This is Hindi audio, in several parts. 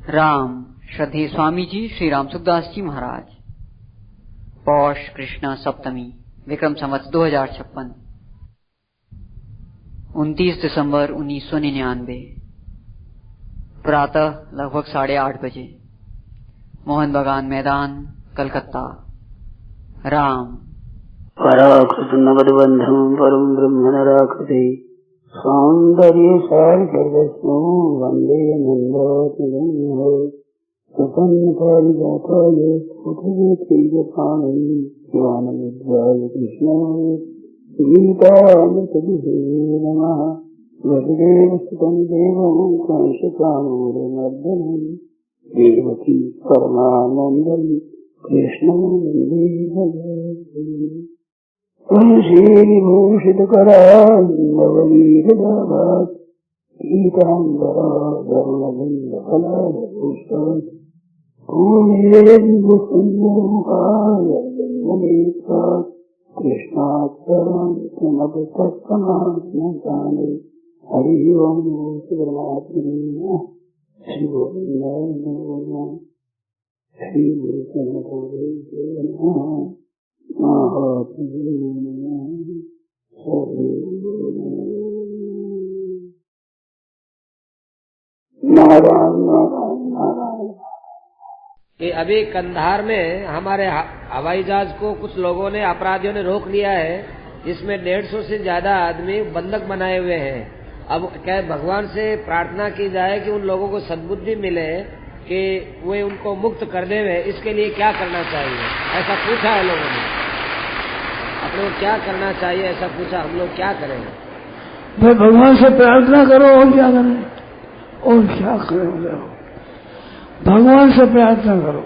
राम श्रद्धेय स्वामी जी श्री राम सुखदास जी महाराज। पौष कृष्ण सप्तमी विक्रम संवत 2056 29 दिसंबर 1999 प्रातः लगभग 8:30 बजे मोहन बागान मैदान कलकत्ता। राम पराकृत नगरबंधु परम ब्रह्म नराकृते सौंदर्य सार सर्वस्व वंदे नंदात्मजं प्रसन्न पारिजाताय पृथ्वी तेजपाणि ज्ञानमुद्राय कृष्णाय गीतामृतविधे नमः। वसुदेव सुतं देवं कंसचाणूरमर्दनं देवकी परमानन्दं कृष्णं वन्दे भगवन्। श्रीभूषितकरान्नवनीरदाभात् पीताम्बराधर्मलिङ्गफलाभूषात् पूर्णेन्दुसुन्दरमुखायनेत्रात् कृष्णाक्षरान् तत्समात्मकानि। हरिः ओम् परमात्मने नमः। श्रीगोविन्दाय नमः। श्रीगुरुचरणकमलेभ्यो नमः। कि अभी कंधार में हमारे हवाई जहाज को कुछ लोगों ने, अपराधियों ने रोक लिया है, जिसमें 150 से ज्यादा आदमी बंधक बनाए हुए हैं। अब क्या भगवान से प्रार्थना की जाए कि उन लोगों को सद्बुद्धि मिले कि वे उनको मुक्त कर देवे। इसके लिए क्या करना चाहिए, ऐसा पूछा है लोगों ने। आप लोग क्या करना चाहिए, ऐसा पूछा। हम लोग क्या करें? भाई भगवान से प्रार्थना करो, और क्या करें, और क्या करें। भगवान से प्रार्थना करो।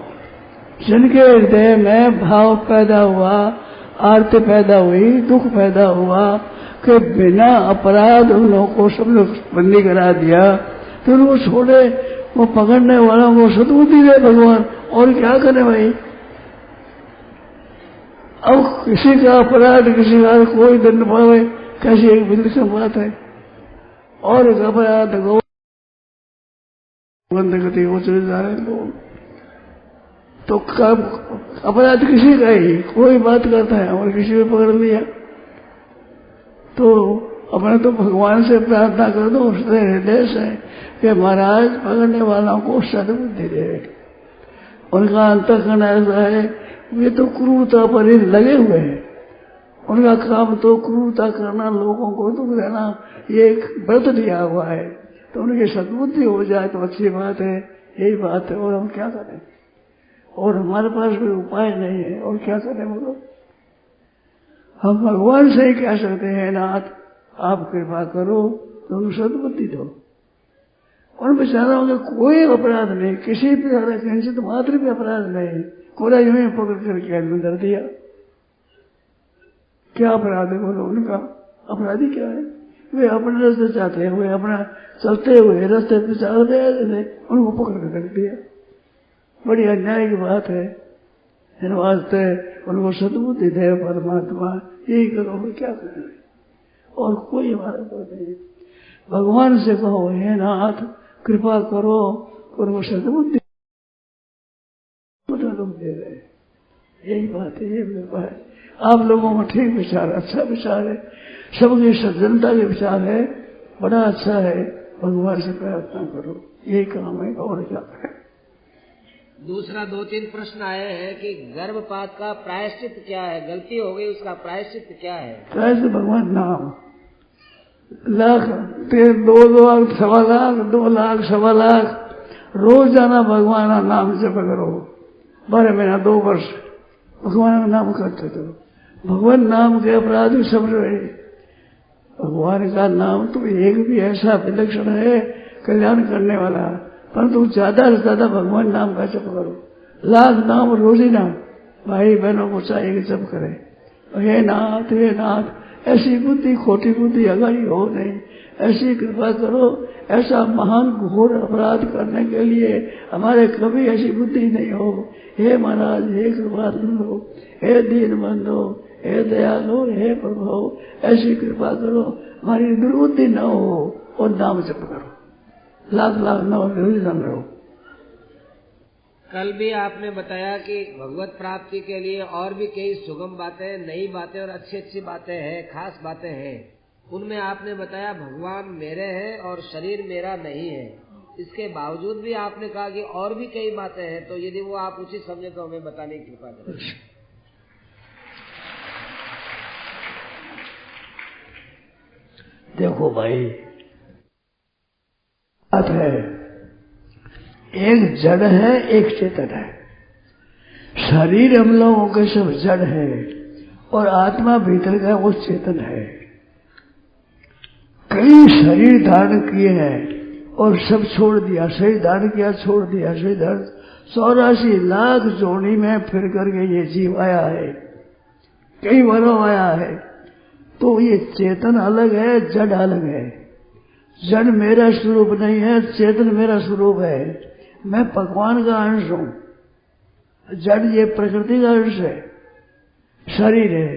जिनके हृदय में भाव पैदा हुआ, आरती पैदा हुई, दुख पैदा हुआ कि बिना अपराध उन लोगों को सब लोग बंदी करा दिया, तो उनको छोड़े, वो पकड़ने वालों को सद्बुद्धि दे भगवान। और क्या करे भाई। अब किसी का अपराध किसी का कोई दंड पावे, कैसी एक विलक्षण बात है। और एक अपराध गो गति वो चले जा रहे लोग, तो कब अपराध किसी का ही कोई बात करता है और किसी को पकड़ लिया, तो अपने तो भगवान से प्रार्थना कर दो उससे हृदय से कि महाराज पकड़ने वालों को सद्बुद्धि दे। उनका अंतःकरण ऐसा है, वे तो क्रूरता पर ही लगे हुए हैं। उनका काम तो क्रूरता करना, लोगों को दुख देना, ये एक व्रत दिया हुआ है। तो उनकी सद्बुद्धि हो जाए तो अच्छी बात है, यही बात है। और हम क्या करें, और हमारे पास कोई उपाय नहीं है, और क्या करें बोलो। हम भगवान से ही कह सकते हैं, नाथ आप कृपा करो तो उनको सद्बुद्धि दो। उन बेचारों का कोई अपराध नहीं, किसी प्रकार का किंचित मात्र भी अपराध नहीं, कोड़ा यूं ही पकड़ कर कैद में धर दिया। क्या अपराध है बोलो उनका। अपराधी क्या है, वे अपने रास्ते चाहते हैं, वे अपना चलते हुए रास्ते पे चल रहे, उनको पकड़ कर रख दिया। बड़ी अन्याय की बात है। इन वास्ते उनको सद्बुद्धि दे परमात्मा, यही करो। क्या करें, और कोई हमारा कोई नहीं। भगवान से कहो, हे नाथ कृपा करो, उनको सद्बुद्धि दे रहे। यही बात है, ये कृपा है। आप लोगों को ठीक विचार, अच्छा विचार है, सबकी सज्जनता के विचार है, बड़ा अच्छा है। भगवान से प्रार्थना करो, यही काम है, और क्या करें। दूसरा 2-3 प्रश्न आए हैं कि गर्भपात का प्रायश्चित क्या है, गलती हो गई उसका प्रायश्चित क्या है? प्रायश्चित भगवान नाम, लाख 2 लाख 2.25 लाख 2 लाख 2.25 लाख रोज जाना भगवान का नाम जप करो। 12 महीना 2 वर्ष भगवान का नाम करते थे। भगवान नाम के अपराध सब रहे। भगवान का नाम तो एक भी ऐसा विलक्षण है, कल्याण करने वाला, परंतु ज्यादा से ज्यादा भगवान नाम का जप करो। लाख नाम रोजी नाम भाई बहनों को चाहिए कि जप करें। हे नाथ, हे नाथ, ऐसी बुद्धि, खोटी बुद्धि हमारी हो नहीं, ऐसी कृपा करो। ऐसा महान घोर अपराध करने के लिए हमारे कभी ऐसी बुद्धि नहीं हो। हे महाराज, हे कृपा करो, हे दीन बंधो, हे दयालु, हे प्रभु, ऐसी कृपा करो, हमारी दुर्बुद्धि न हो, और नाम जप करो। लाख लाख नाम रोज नाम रहो। कल भी आपने बताया कि भगवत प्राप्ति के लिए और भी कई सुगम बातें, नई बातें और अच्छी अच्छी बातें हैं, खास बातें हैं। उनमें आपने बताया भगवान मेरे हैं और शरीर मेरा नहीं है। इसके बावजूद भी आपने कहा कि और भी कई बातें हैं, तो यदि वो आप उचित समझे तो हमें बताने की कृपा करें। देखो भाई, बात है, एक जड़ है, एक चेतन है। शरीर हम लोगों के सब जड़ है और आत्मा भीतर का वो चेतन है। कई शरीर धारण किए हैं और सब छोड़ दिया, शरीर धारण किया, छोड़ दिया, शरीर धारण 84 लाख जोड़ी में फिर करके ये जीव आया है, कई बारों आया है। तो ये चेतन अलग है, जड़ अलग है। जड़ मेरा स्वरूप नहीं है, चेतन मेरा स्वरूप है। मैं भगवान का अंश हूं। जड़ ये प्रकृति का अंश है, शरीर है।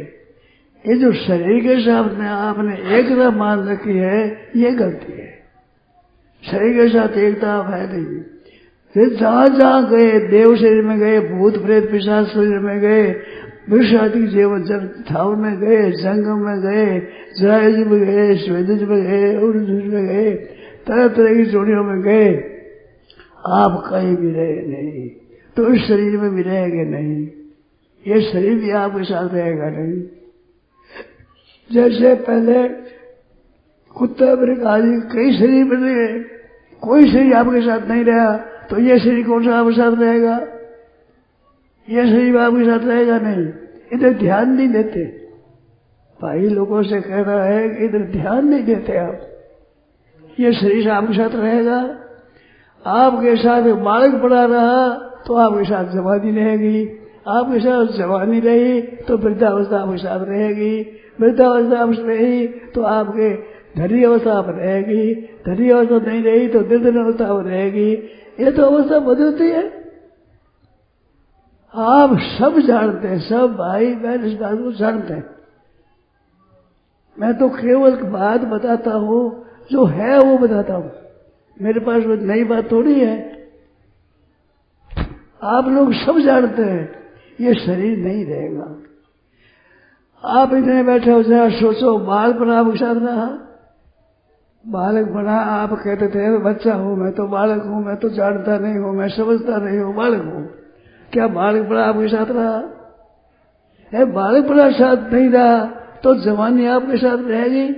ये जो शरीर के साथ में आपने एकता मान रखी है, ये गलती है। शरीर के साथ एकता आप है नहीं। फिर जहां जहां गए, देव शरीर में गए, भूत प्रेत पिशाच शरीर में गए, विषादी जीवन जब ठाव में गए, जंगम में गए, जरायुज में गए, श्वेतज में गए, उर्जुज में गए, तरह तरह की जोड़ियों में गए, आप कहीं भी रहे नहीं तो इस शरीर में भी रहेंगे नहीं। ये शरीर भी आपके साथ रहेगा नहीं। जैसे पहले कुत्ते आदि कई शरीर बन गए, कोई शरीर आपके साथ नहीं रहा, तो ये शरीर कौन सा आपके साथ रहेगा? ये शरीर आपके साथ रहेगा नहीं। इधर ध्यान नहीं देते। भाई लोगों से कह रहा है कि इधर ध्यान नहीं देते आप। ये शरीर आपके साथ रहेगा। आपके साथ बालक पड़ा रहा तो आपके साथ जवानी रहेगी, आपके साथ जवानी रही तो वृद्धावस्था आपके साथ रहेगी, वृद्धावस्था आपसे रही तो आपके धनी अवस्था आप रहेगी, धनी अवस्था नहीं रही तो निर्धन अवस्था आप रहेगी। ये तो अवस्था बदलती है। आप सब जानते हैं, सब भाई बहन इस बात को जानते हैं। मैं तो केवल बात बताता हूं, जो है वो बताता हूं। मेरे पास वो नई बात थोड़ी है। आप लोग सब जानते हैं ये शरीर नहीं रहेगा। आप इतने बैठे हो, जरा सोचो, बालक बना आपके साथ रहा, बालक बना, आप कहते थे बच्चा हूं, मैं तो बालक हूं, मैं तो जानता नहीं हूं, मैं समझता नहीं हूं, बालक हूं। क्या बालक बड़ा आपके साथ रहा है? बालक बड़ा साथ नहीं रहा तो जवानी आपके साथ रहेगी।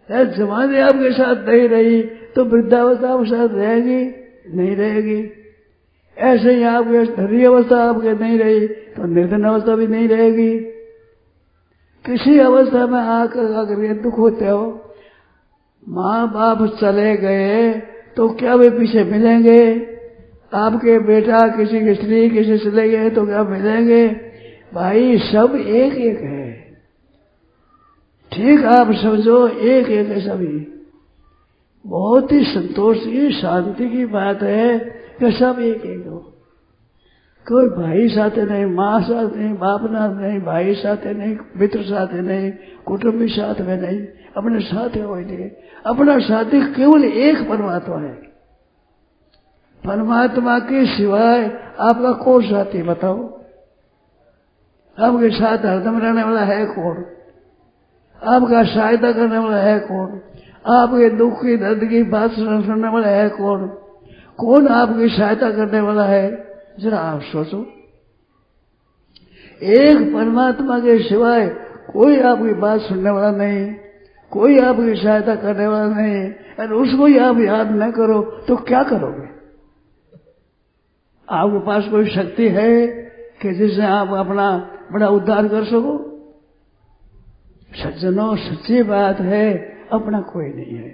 जवानी आपके साथ नहीं रही तो वृद्धावस्था आपके साथ रहेगी नहीं रहेगी। ऐसे ही आपके धनी अवस्था आपके नहीं रही तो निर्धन अवस्था भी नहीं रहेगी। किसी अवस्था में आकर अगर ये दुख होते हो, माँ बाप चले गए तो क्या वे पीछे मिलेंगे? आपके बेटा किसी की स्त्री किसी चले गए तो क्या मिलेंगे? भाई सब एक एक है। ठीक आप समझो, एक एक है सभी। बहुत ही संतोष की, शांति की बात है कि सब एक एक हो। कोई भाई साथ नहीं, माँ साथ नहीं, बाप साथ नहीं, भाई साथ नहीं, मित्र साथ नहीं, कुटुंबी साथ में नहीं, अपने साथ हो ही नहीं। अपना साथी केवल एक परमात्मा है। परमात्मा के सिवाय आपका कौन साथी बताओ? आपके साथ हरदम रहने वाला है कौन? आपका सहायता करने वाला है कौन? आपके दुख की दर्द की बात सुनने वाला है कौन? कौन आपकी सहायता करने वाला है? जरा आप सोचो। एक परमात्मा के सिवाय कोई आपकी बात सुनने वाला नहीं, कोई आपकी सहायता करने वाला नहीं। और उसको ही आप याद न करो तो क्या करोगे? आपके पास कोई शक्ति है कि जिससे आप अपना बड़ा उद्धार कर सको? सज्जनों, सच्ची बात है, अपना कोई नहीं है।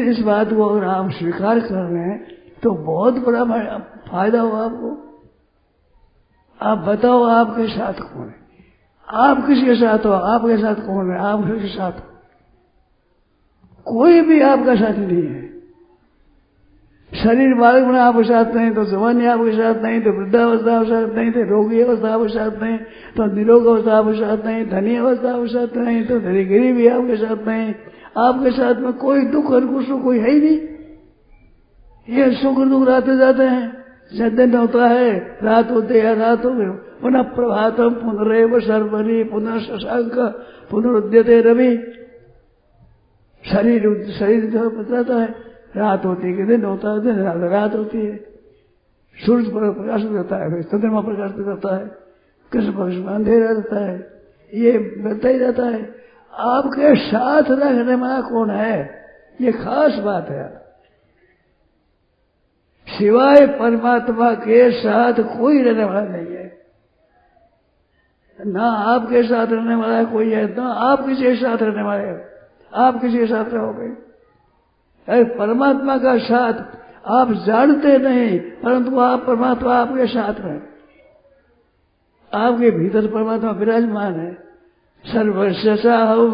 इस बात को अगर आप स्वीकार कर रहे हैं तो बहुत बड़ा फायदा होगा आपको। आप बताओ आपके साथ कौन है? आप किसके साथ हो? आपके साथ कौन है? आप किसके साथ हो? कोई भी आपका साथी नहीं है। शरीर बालक बना आपके साथ नहीं, तो जवानी आपके साथ नहीं, तो वृद्धावस्था आपके साथ नहीं, तो रोगी अवस्था आपके साथ नहीं, तो निरोग अवस्था आपके साथ नहीं, धनी अवस्था आपके साथ नहीं, तो धनी गरीबी आपके साथ नहीं। आपके साथ में कोई दुख और कुछ कोई है ही नहीं। ये सुख दुख आते जाते हैं, जब दिन होता है रात होते है रात हो गई, पुनः प्रभातम पुनरेव सर्वरी पुनः शशांक पुनरुद्यते रवि। शरीर बताता है रात होती है दिन होता है, दिन रात होती है। सूरज पर प्रकाशित करता है, फिर चंद्रमा प्रकाशित करता है, कृष्ण पक्ष में अंधेरा रहता है, ये बदलता ही रहता है। आपके साथ रहने वाला कौन है, ये खास बात है। सिवाय परमात्मा के साथ कोई रहने वाला नहीं है। ना आपके साथ रहने वाला कोई है, ना आप किसी के साथ रहने वाले हैं। आप किसी के साथ रहोगे, अरे परमात्मा का साथ आप जानते नहीं, परंतु आप परमात्मा आपके साथ में, आपके भीतर परमात्मा विराजमान है। सर्वस्याहमिषा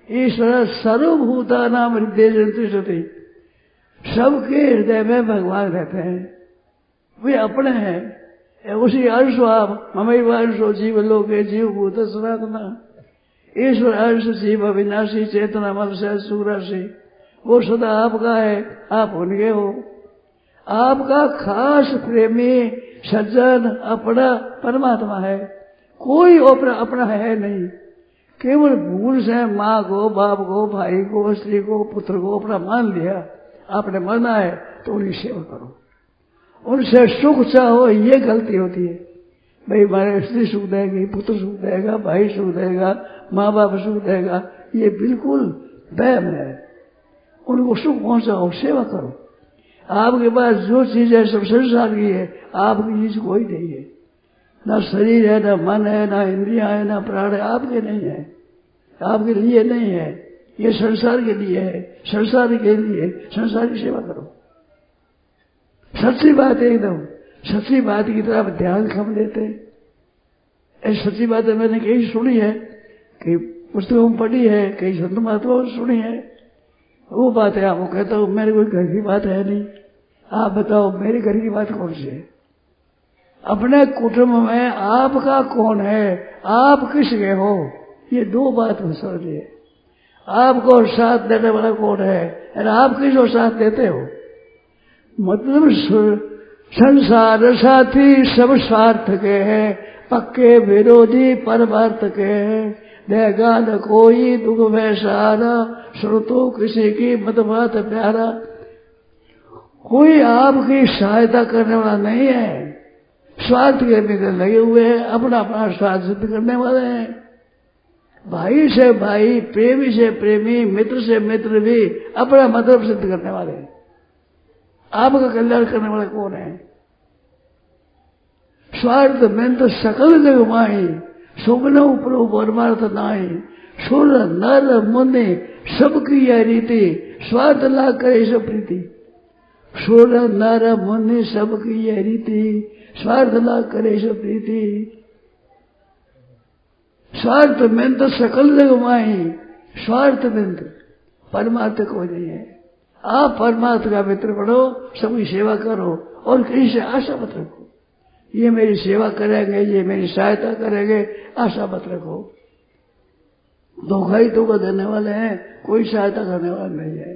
ईश्वर सर्वभूता नाम हृदय जंतु, सबके हृदय में भगवान रहते हैं, वे अपने हैं। उसी अंश आप ममैव अंशो जीव लोके जीव भूत सनातना, ईश्वर अंश जीव अविनाशी चेतना मल से सुराशि, वो सदा आपका है, आप उनके हो। आपका खास प्रेमी सज्जन अपना परमात्मा है, कोई अपना है नहीं। केवल भूल से माँ को, बाप को, भाई को, स्त्री को, पुत्र को अपना मान लिया। आपने माना है तो उनकी सेवा करो, उनसे सुख चाहो, ये गलती होती है। भाई हमारे स्त्री सुख देगी, पुत्र सुख देगा, भाई सुख देगा, माँ बाप सुख देगा, ये बिल्कुल वहम है। उनको सुख पहुंचाओ, सेवा करो। आपके पास जो चीज है सब संसार की है, आपकी चीज कोई नहीं है। ना शरीर है, ना मन है, ना इंद्रियां है, ना प्राण है, आपके नहीं है, आपके लिए नहीं है। ये संसार के लिए है, संसार के लिए संसार की सेवा करो। सच्ची बात है, एकदम सच्ची बात की तरफ ध्यान कम देते। ऐसी सच्ची बातें मैंने कहीं सुनी है, कई पुस्तकों में पढ़ी है, कई संत महात्माओं ने सुनी है। वो बात है, आपको कहता हूं मेरे कोई घर की बात है नहीं। आप बताओ मेरे घर की बात कौन सी है? अपने कुटुंब में आपका कौन है, आप किसके हो, ये दो बात समझिए। आपको साथ देने वाला कौन है और आप किसको साथ देते हो? मतलब संसार साथी सब स्वार्थ के हैं, पक्के विरोधी परमार्थ के हैं। देगा न कोई दुख में सहारा, श्रुतो किसी की मत बात प्यारा। कोई आपकी सहायता करने वाला नहीं है, स्वार्थ के भीतर लगे हुए हैं, अपना अपना स्वार्थ सिद्ध करने वाले हैं। भाई से भाई, प्रेमी से प्रेमी, मित्र से मित्र भी अपना मतलब सिद्ध करने वाले हैं। आपका कल्याण करने वाला कौन है? स्वार्थ में तो सकल जग माही, सुगन प्रभु परमार्थ नाही। सुर नर मुनि सबकी यह रीति, स्वार्थ लाग करे सब प्रीति। सुर नर मुनि सबकी यह रीति, स्वार्थ लाग करे सब प्रीति। स्वार्थ में तो सकल जग माही, स्वार्थ में तो परमार्थ कोई नहीं है। आप परमार्थ का मित्र बनो, सबकी सेवा करो और किसी से आशा मत रखो, ये मेरी सेवा करेंगे, ये मेरी सहायता करेंगे, आशा मत रखो। धोखा ही धोखा देने वाले हैं, कोई सहायता करने वाला नहीं है।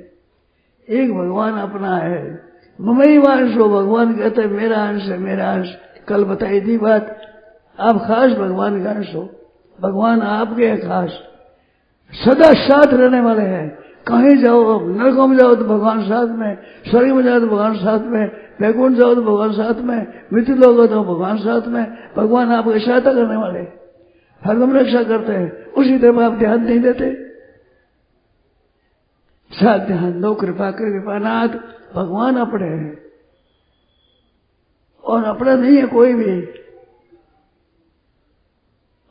एक भगवान अपना है, ममई अंश हो, भगवान कहते हैं मेरा अंश है, मेरा अंश। कल बताई थी बात, आप खास भगवान का अंश हो, भगवान आपके हैं खास, सदा साथ रहने वाले हैं। कहीं जाओ, नरकों में जाओ तो भगवान साथ में, स्वर्ग में जाओ तो भगवान साथ में, वैकुंठ जाओ तो भगवान साथ में, मृत्यु लोग हो तो भगवान साथ में। भगवान आपकी सहायता करने वाले, हरदम रक्षा करते हैं। उसी तरफ आप ध्यान नहीं देते। साथ ध्यान दो, कृपा कर कृपानाथ। भगवान अपने हैं और अपना नहीं है कोई भी।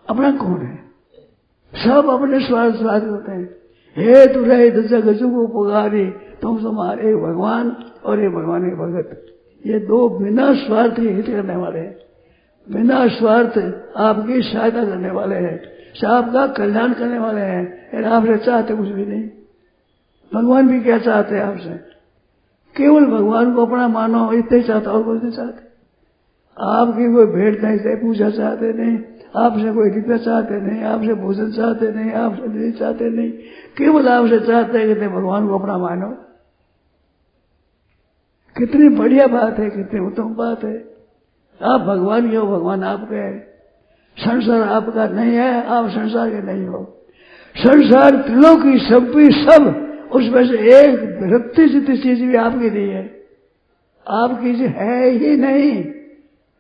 अपना कौन है? सब अपने स्वार्थ स्वार्थ होते हैं। हे तू रहे जग जुगो पुगारी, तुम तुम्हारे भगवान और ये भगवान के भगत। ये दो बिना स्वार्थ हित करने वाले हैं, बिना स्वार्थ आपकी सहायता करने वाले हैं, आपका कल्याण करने वाले हैं। और आपसे चाहते कुछ भी नहीं। भगवान भी क्या चाहते हैं आपसे? केवल भगवान को अपना मानो, इतने चाहता और कुछ नहीं चाहते। आपकी कोई भेंट नहीं से पूजा चाहते नहीं, आपसे कोई रुपया चाहते नहीं, आपसे भोजन चाहते नहीं, आपसे नहीं चाहते नहीं। केवल आपसे चाहते हैं कि भगवान को अपना मानो। कितनी बढ़िया बात है, कितनी उत्तम बात है। आप भगवान के हो, भगवान आपके है। संसार आपका नहीं है, आप संसार के नहीं हो। संसार त्रिलोकी सब भी सब, उसमें से एक रत्ती जितनी चीज भी आपकी नहीं है, आपकी है ही नहीं।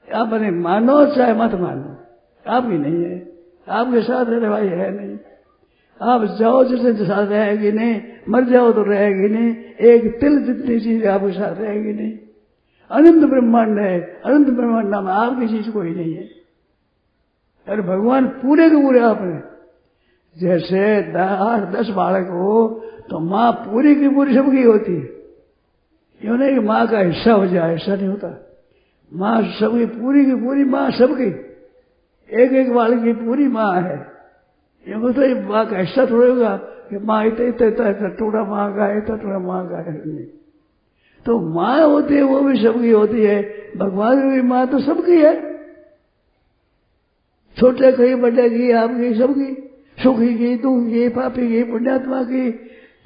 आप अपने मानो चाहे मत मानो, आपकी नहीं है। आपके साथ रहने वाली है नहीं। आप जाओ जिसके साथ रहेगी नहीं, मर जाओ तो रहेगी नहीं। एक तिल जितनी चीज आपके साथ रहेगी नहीं। अनंत ब्रह्मांड है, अनंत ब्रह्मांड में आपकी चीज कोई नहीं है। अरे भगवान पूरे के पूरे आपने, जैसे 8-10 बालक हो तो माँ पूरी की पूरी सबकी होती है। यूं नहीं कि माँ का हिस्सा हो जाए, ऐसा नहीं होता। माँ सबकी पूरी की पूरी माँ सबकी, एक एक बालक की पूरी माँ है। ये मतलब माँ का हिस्सा थोड़ा होगा कि माँ इतना टुकड़ा माँ का है, इतना टुकड़ा माँ का है। नहीं, तो माँ होती है वो भी सबकी होती है। भगवान की भी माँ तो सबकी है, छोटे की, बड़े की, आपकी, सबकी, सुखी की, दुखी की, पापी की, पुण्यात्मा की,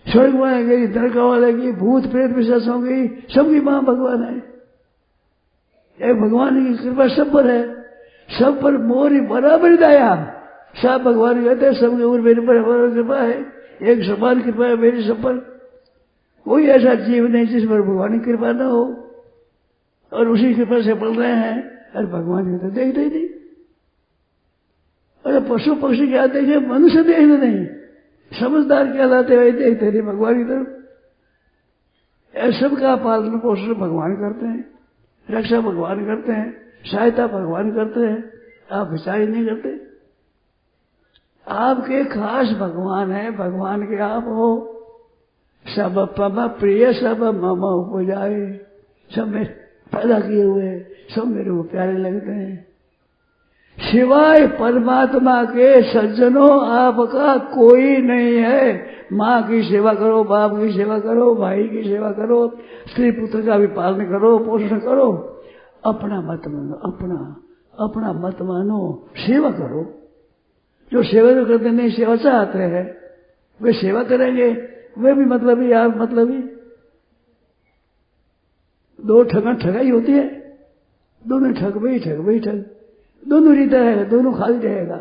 स्वर्ग वाले की, नरक वाले की, भूत प्रेत पिशाचों की, सबकी माँ भगवान है। एक भगवान की कृपा सब पर है, सब पर मोरी बराबर दया। सब भगवान कहते हैं सबके ऊपर मेरी बराबर कृपा है, एक समान कृपा है मेरी सब पर। कोई ऐसा जीव नहीं जिस पर भगवान की कृपा न हो, और उसी कृपा से पल रहे हैं। अरे भगवान की तो देखते ही नहीं। अरे पशु पक्षी क्या देखे, मनुष्य देखते नहीं। समझदार कहलाते हुए देखते नहीं भगवान की तरफ। सबका पालन पोषण भगवान करते हैं, रक्षा भगवान करते हैं, सहायता भगवान करते हैं। आप विचार नहीं करते। आपके खास भगवान है, भगवान के आप हो। सब पम प्रिय सब मम उपजाए, सब में पैदा किए हुए, सब मेरे को प्यारे लगते हैं। सिवाय परमात्मा के सज्जनों आपका कोई नहीं है। माँ की सेवा करो, बाप की सेवा करो, भाई की सेवा करो, स्त्री पुत्र का भी पालन करो, पोषण करो। अपना मत मानो, अपना मत मानो, सेवा करो। जो सेवा तो करते नहीं, सेवा चाहते हैं, वे सेवा करेंगे, वे भी मतलबी, आप मतलबी। दो ठगाई होती है, दोनों ठग वही ठग, दोनों रीता है, दोनों खाली रहेगा।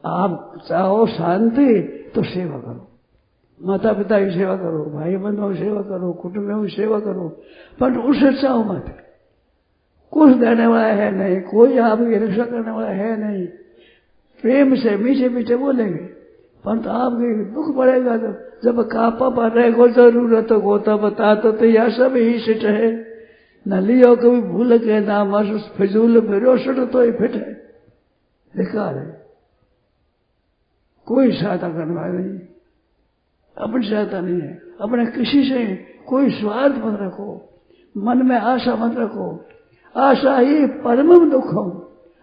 आप चाहो शांति तो सेवा करो, माता पिता की सेवा करो, भाई बंधुओं की सेवा करो, कुटुंबियों की सेवा करो, पर उससे चाहो मत। कुछ देने वाला है नहीं, कोई आपकी रक्षा करने वाला है नहीं। प्रेम से मीठे मीठे बोलेंगे, परंतु आपके दुख पड़ेगा तो जब कापा पड़े को जरूरत हो तो बता तो यह सब ही सिट है। न लियो कभी भूल के नाम फिजूल फिरो सुट तो ही फिट है। बेकार है, कोई सहायता करने वाला नहीं, अपनी सहायता नहीं है। अपने किसी से कोई स्वार्थ मत रखो, मन में आशा मत रखो। आशा ही परमम दुखम,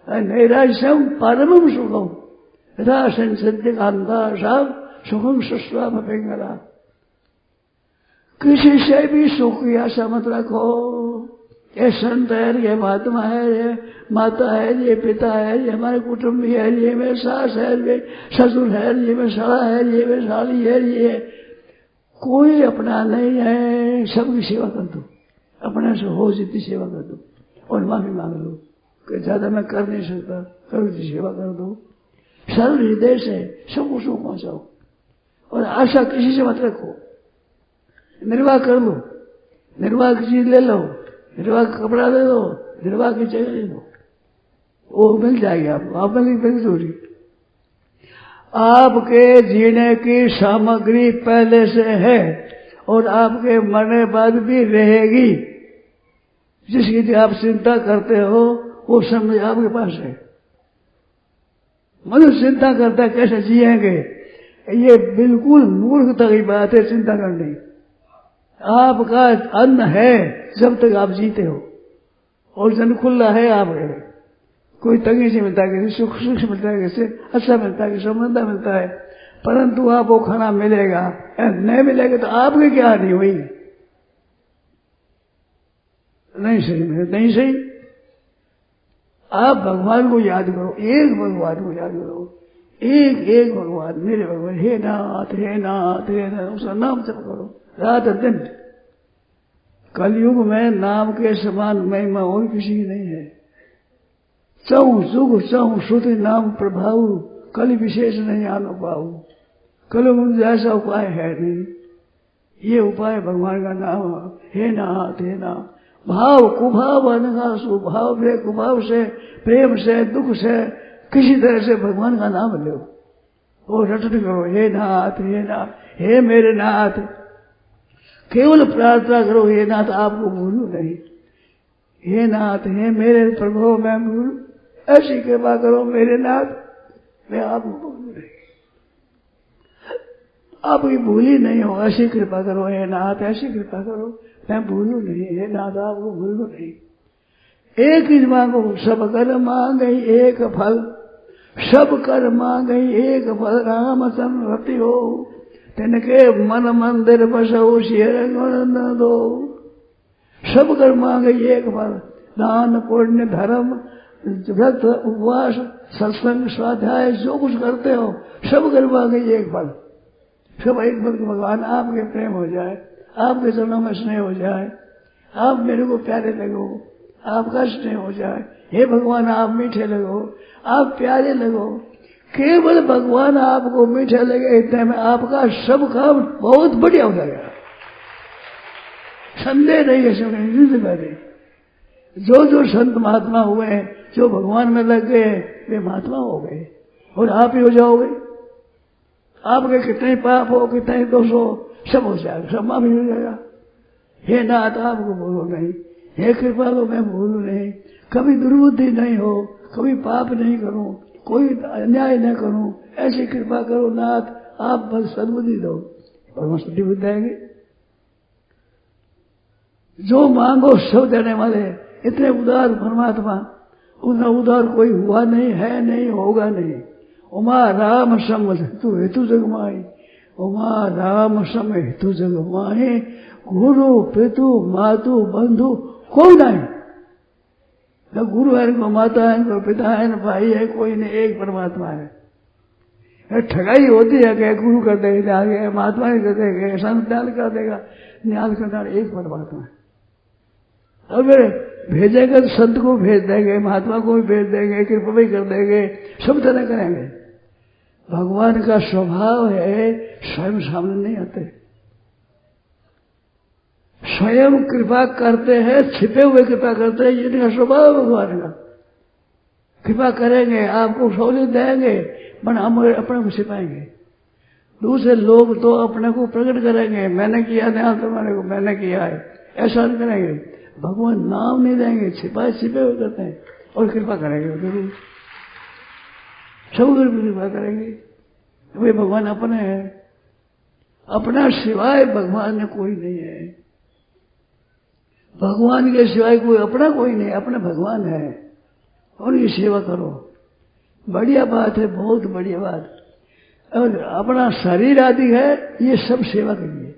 नैराश्यम परमम सुखम, राशन सिद्धिकांता सब सुखम सुस्वा भवेंगरा। किसी से भी सुख की आशा मत रखो। ये संत है, ये महात्मा है, ये माता है, ये पिता है, ये हमारे कुटुंबी है, ये मेरे सास है, ये ससुर है, ये मेरे साला है, ये मेरी साली है, ये कोई अपना नहीं है। सबकी सेवा कर दो, अपने से हो जितनी सेवा कर दो, और माफी मांग लो कि ज्यादा मैं कर नहीं सकता, करो जी सेवा कर दो। सरल हृदय से सबको सुख पहुंचाओ, और आशा किसी से मत रखो। निर्वाह कर लो, निर्वाह की चीज ले लो, निर्वाह का कपड़ा ले लो, निर्वाह की जगह ले लो, वो मिल जाएगी आपको। आप मिल जरूरी। आपके जीने की सामग्री पहले से है, और आपके मरने बाद भी रहेगी। जिसकी आप चिंता करते हो वो समझ आपके पास है। मनुष्य चिंता करता है कैसे जिएंगे, ये बिल्कुल मूर्खता की बात है चिंता करनी। आपका अन्न है जब तक आप जीते हो, और जन खुला है आपके। कोई तंगी से मिलता है, किसी सुख से मिलता है, किसी अच्छा मिलता है, किसी संबंध मिलता है, परंतु आपको खाना मिलेगा। नहीं मिलेगा तो आपकी क्या हानि हुई? नहीं सही, नहीं सही। आप भगवान को याद करो, एक भगवान को याद करो, एक भगवान, मेरे भगवान, हे नाथ हे नाथ हे नाथ, उसका नाम जप करो रात दिन। कलयुग में नाम के समान महिमा और किसी की नहीं है। चहु सुख चहु श्रुति नाम प्रभाव, कल विशेष नहीं आनो पाऊ। कलयुग जैसा उपाय है नहीं, ये उपाय भगवान का नाम है। नाथ हे नाथ, भाव कुभाव अनघासु, भाव से कुभाव से प्रेम से दुख से किसी तरह से भगवान का नाम लो और रटन करो। हे नाथ हे मेरे नाथ, केवल प्रार्थना करो हे नाथ आपको भूलू नहीं। हे नाथ हे मेरे प्रभु मैं भूलू, ऐसी कृपा करो मेरे नाथ मैं आपको भूलू नहीं, आपकी भूली नहीं हो, ऐसी कृपा करो हे नाथ, ऐसी कृपा करो मैं भूलू नहीं। हे नाथ आपको भूलू नहीं। एक ही मांगो, सब कर मांगे एक फल, सब कर मांगे एक फल, राम संरति हो तिनके मन मंदिर बसो शेर न दो। सब कर मांगे एक फल, दान पुण्य धर्म व्रत उपवास सत्संग स्वाध्याय जो कुछ करते हो सब कर मांगे एक फल। सब एक फल भगवान आपके प्रेम हो जाए, आपके चरणों में स्नेह हो जाए, आप मेरे को प्यारे लगो, आपका स्नेह हो जाए। हे भगवान आप मीठे लगो, आप प्यारे लगो, केवल भगवान आपको मीठे लगे इतने में आपका सब काम बहुत बढ़िया हो जाएगा। संदेह नहीं है इसमें। जो जो संत महात्मा हुए, जो भगवान में लग गए, वे महात्मा हो गए और आप ही हो जाओगे। आपके कितने पाप हो, कितने दोष हो, सब हो जाएगा, सब माफी हो जाएगा। हे नाथ आपको भूलो नहीं, हे कृपा को मैं भूलू नहीं, कभी दुर्बुद्धि नहीं हो, कभी पाप नहीं करूं, कोई अन्याय न करूं, ऐसी कृपा करो नाथ, आप बस सद्बुद्धि दो। भगवान सद्बुद्धि देंगे। जो मांगो सब देने वाले इतने उदार परमात्मा, उतना उदार कोई हुआ नहीं है, नहीं होगा नहीं। उमा राम सम तू हेतु जग माई, उमा राम सम हेतु जग माई, गुरु पितु मातु बंधु कोई नहीं। न गुरु है, न माता है, न पिता है, न भाई है, कोई नहीं, एक परमात्मा है। ठगाई होती है कि गुरु कर देगा आगे, महात्मा नहीं कर देगा, संत न्याल कर देगा, न्याल करना एक परमात्मा है। अगर भेजेंगे तो संत को भेज देंगे, महात्मा को भी भेज देंगे, कृपा भी कर देंगे, सब तरह करेंगे। भगवान का स्वभाव है स्वयं सामने नहीं आते, स्वयं कृपा करते हैं, छिपे हुए कृपा करते हैं, ये इनका स्वभाव है भगवान का। कृपा करेंगे, आपको सहूलियत देंगे, पर हम अपने को छिपाएंगे। दूसरे लोग तो अपने को प्रकट करेंगे, मैंने किया ध्यान तुम्हारे को, मैंने किया है, ऐसा नहीं करेंगे। भगवान नाम नहीं देंगे, छिपाए छिपे हुए करते हैं और कृपा करेंगे, जरूर सब कृपा करेंगे। वे भगवान अपने हैं, अपना सिवाय भगवान ने कोई नहीं है। भगवान के सिवाय कोई अपना कोई नहीं, अपना भगवान है, उनकी सेवा करो। बढ़िया बात है, बहुत बढ़िया बात। और अपना शरीर आदि है, ये सब सेवा के लिए।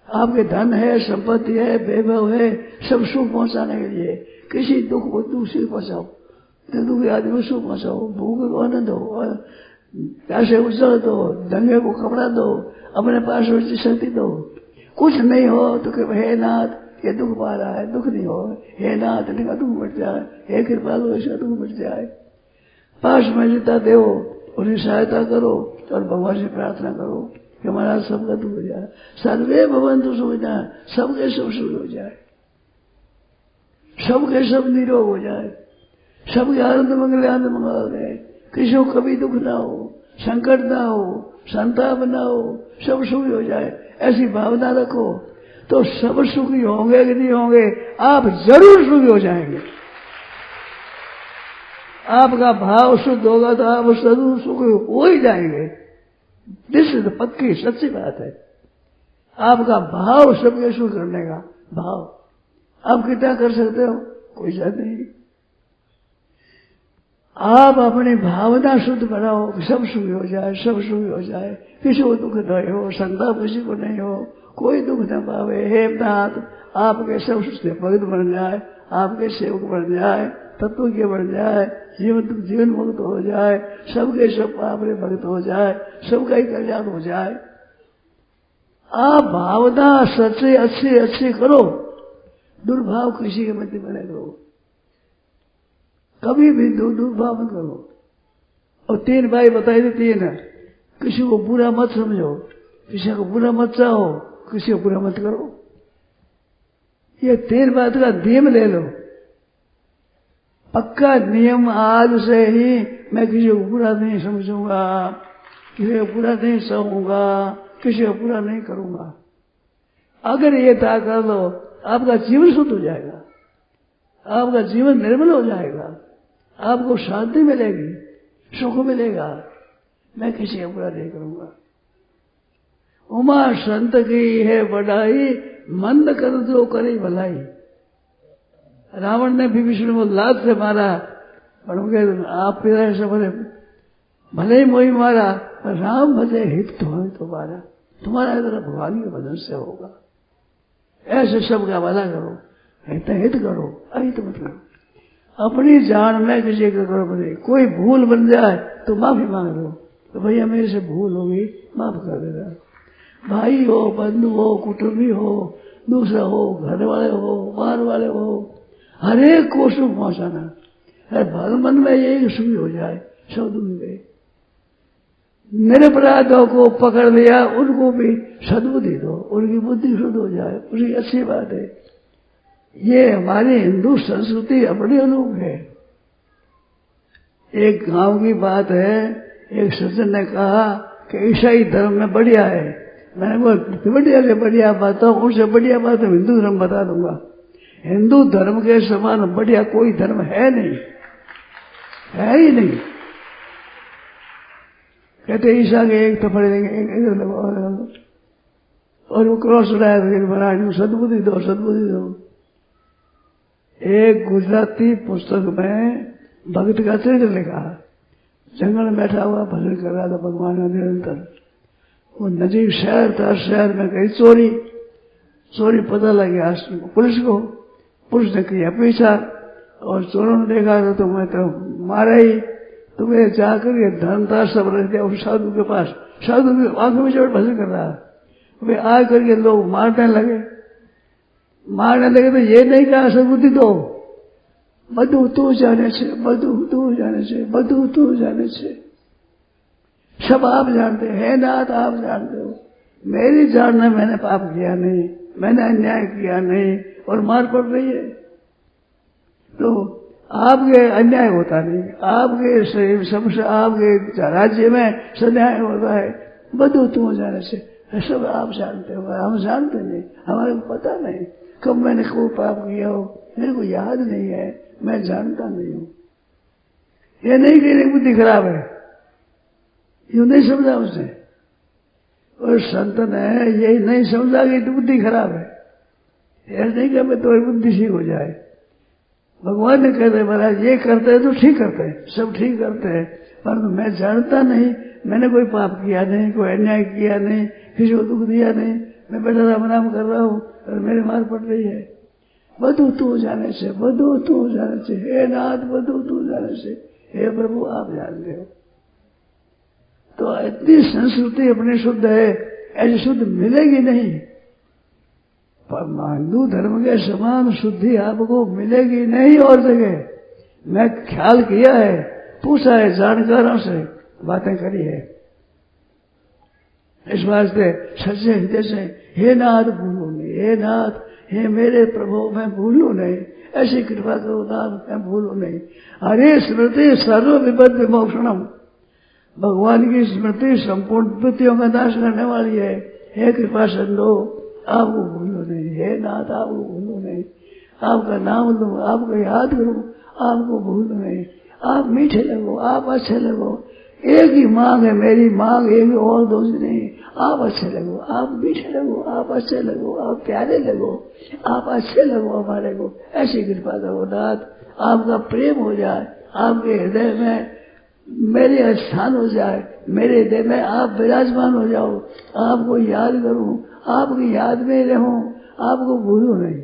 आपके धन है, संपत्ति है, वैभव है, सब सुख पहुंचाने के लिए। किसी दुख को दूसरे पहुंचाओ, दुखी आदमी को सुख पहुंचाओ, भूखे को आनंद दो, पैसे उछल दो, दंगे को कपड़ा दो, अपने पास शक्ति दो। कुछ नहीं हो तो हे नाथ ये दुख पा रहा है, दुख नहीं हो, हे नाथ इनका दुख मिट जाए, हे कृपा करो इसका दुख मिट जाए। पास में जितना दो, उन्हें सहायता करो और भगवान से प्रार्थना करो कि हमारा सबका दुख हो जाए। सर्वे भवन्तु सुखिनः, सबके सब सुख हो जाए, सबके सब निरोग हो जाए, सबके आनंद मंगल आनंद मंगल हो जाए, किसी को कभी दुख ना हो, संकट ना हो, संताप ना हो, सब सुखी हो जाए। ऐसी भावना रखो तो सब सुखी होंगे कि नहीं होंगे, आप जरूर सुखी हो जाएंगे। आपका भाव शुद्ध होगा तो आप जरूर सुखी हो ही जाएंगे। दिस इज पक्की सच्ची बात है। आपका भाव सबके सुख करने का भाव आप कितना कर सकते हो, कोई बात नहीं। आप अपनी भावना शुद्ध बनाओ, सब सुखी हो जाए, सब सुखी हो जाए, किसी को दुख नहीं हो, संताप किसी को नहीं हो, कोई दुख न पावे। हे नाथ आपके सब से भक्त बन जाए, आपके सेवक बन जाए, तत्व के बन जाए, जीवन मुक्त हो जाए, सबके सब आपके भक्त हो जाए, सबका ही कल्याण हो जाए। आप भावना सच्ची अच्छी अच्छी करो दुर्भाव किसी के मत बने करो, कभी भी दुर्भाव मत करो। और 3 बात बताई थी 3, किसी को बुरा मत समझो, किसी को बुरा मत चाहो, किसी को बुरा मत करो। ये 3 बात का नियम ले लो, पक्का नियम। आज से ही मैं किसी को बुरा नहीं समझूंगा, किसी को बुरा नहीं सहूंगा, किसी को बुरा नहीं करूंगा। अगर ये तय कर लो, आपका जीवन शुद्ध हो जाएगा, आपका जीवन निर्मल हो जाएगा, आपको शांति मिलेगी, सुख मिलेगा। मैं किसी का बुरा नहीं करूंगा। उमा संत की है बढ़ाई, मंद कर जो करे भलाई। रावण ने भी विष्णु को लात से मारा, पर आप पिता से बोले भले ही मोही मारा, पर राम भले हित तो मारा। तुम्हारा इधर भगवान के भजन से होगा। ऐसे सबका भला करो, हित करो, अहित मत करो। अपनी जान में किसी का करो बने। कोई भूल बन जाए तो माफी मांग लो, तो भैया मेरे से भूल होगी, माफ कर देना। भाई हो, बंधु हो, कुटुंबी हो, दूसरा हो, घर वाले हो, बाहर वाले हो, हर एक को सुख पहुंचाना। भगवान मन में यही सुखी हो जाए, सब दुख गए। निरपराधों को पकड़ लिया, उनको भी सद्बुद्धि दो, उनकी बुद्धि शुद्ध हो जाए, उसकी अच्छी बात है। ये हमारी हिंदू संस्कृति अपनी अनूप है। एक गांव की बात है, एक सज्जन ने कहा कि ईसाई धर्म में बढ़िया है। मैंने बोला बढ़िया से बढ़िया बात हो, उनसे बढ़िया बात मैं हिंदू धर्म बता दूंगा। हिंदू धर्म के समान बढ़िया कोई धर्म है नहीं, है ही नहीं। कहते ईसा के एक थप्पड़ देंगे, एक और वो क्रॉस उड़ाया तो सद्बुद्धि दो, सद्बुद्धि दो। एक गुजराती पुस्तक में भक्त का चरित्र लिखा, जंगल में बैठा हुआ भजन कर रहा था भगवान का निरंतर। वो नजीक शहर था, शहर में गई चोरी पता लग गया पुलिस को। पुलिस ने किया पीछा और चोरों ने देखा तो तुम्हें तो मारा ही। तुम्हें जाकर ये धनदार सब रख दिया उस साधु के पास। साधु की आंखों में चोट भजन कर रहा, वे आ करके लोग मारने लगे तो ये नहीं कहा सद्बुद्धि दो, बधु तू जाने से, बधु तू जाने से, बधु तू जाने से। सब आप जानते हैं नाथ, आप जानते हो। मेरी जानना मैंने पाप किया नहीं, मैंने अन्याय किया नहीं, और मार पड़ रही है तो आपके अन्याय होता नहीं, आपके सबसे आपके राज्य में सन्याय होता है। बधु तू जाने से, सब आप जानते हो, हम जानते नहीं, हमारे को पता नहीं कब मैंने कोई पाप किया हो, मेरे को याद नहीं है, मैं जानता नहीं हूं। ये नहीं कि बुद्धि खराब है, यूं नहीं समझा उसने। और संत ने यही नहीं समझा कि बुद्धि खराब है, ऐसा नहीं कि मैं तुम्हारी बुद्धि ठीक हो जाए। भगवान ने कहते महाराज ये करते हैं तो ठीक करते हैं, सब ठीक करते हैं, परंतु मैं जानता नहीं, मैंने कोई पाप किया नहीं, कोई अन्याय किया नहीं, किसी को दुख दिया नहीं, मैं बैठा राम नाम कर रहा हूं और मेरे मार पड़ रही है। बधु तू जाने से, बधु तू जाने से, हे नाथ बधु तू जाने से, हे प्रभु आप जानते हो। तो इतनी संस्कृति अपनी शुद्ध है, ऐसी शुद्ध मिलेगी नहीं। पर हिंदू धर्म के समान शुद्धि आपको मिलेगी नहीं और जगह। मैं ख्याल किया है, पूछा है, जानकारों से बातें करी है। इस वास्ते सच्चे हृदय से हे नाथ भूलो नहीं, हे नाथ, हे मेरे प्रभु मैं भूलू नहीं, ऐसी कृपा करो नाथ मैं भूलू नहीं। हरे स्मृति सर्व विपद विमोक्षणम, भगवान की स्मृति संपूर्ण विपत्तियों का नाश करने वाली है। हे कृपा सिंधु आपको भूलो नहीं, हे नाथ आपको भूलो नहीं, आपका नाम लूं, आपको याद करूं, आपको भूलो नहीं। आप मीठे लगो, आप अच्छे लगो, एक ही मांग है मेरी, मांग एक और दूसरी नहीं। आप अच्छे लगो, आप मीठे लगो, आप अच्छे लगो, आप प्यारे लगो, आप अच्छे लगो हमारे को। ऐसी कृपा करो नाथ, आपका प्रेम हो जाए, आपके हृदय में मेरे स्थान हो जाए, मेरे हृदय में आप विराजमान हो जाओ, आपको याद करूं, आपकी याद में रहूं, आपको भूलूं नहीं।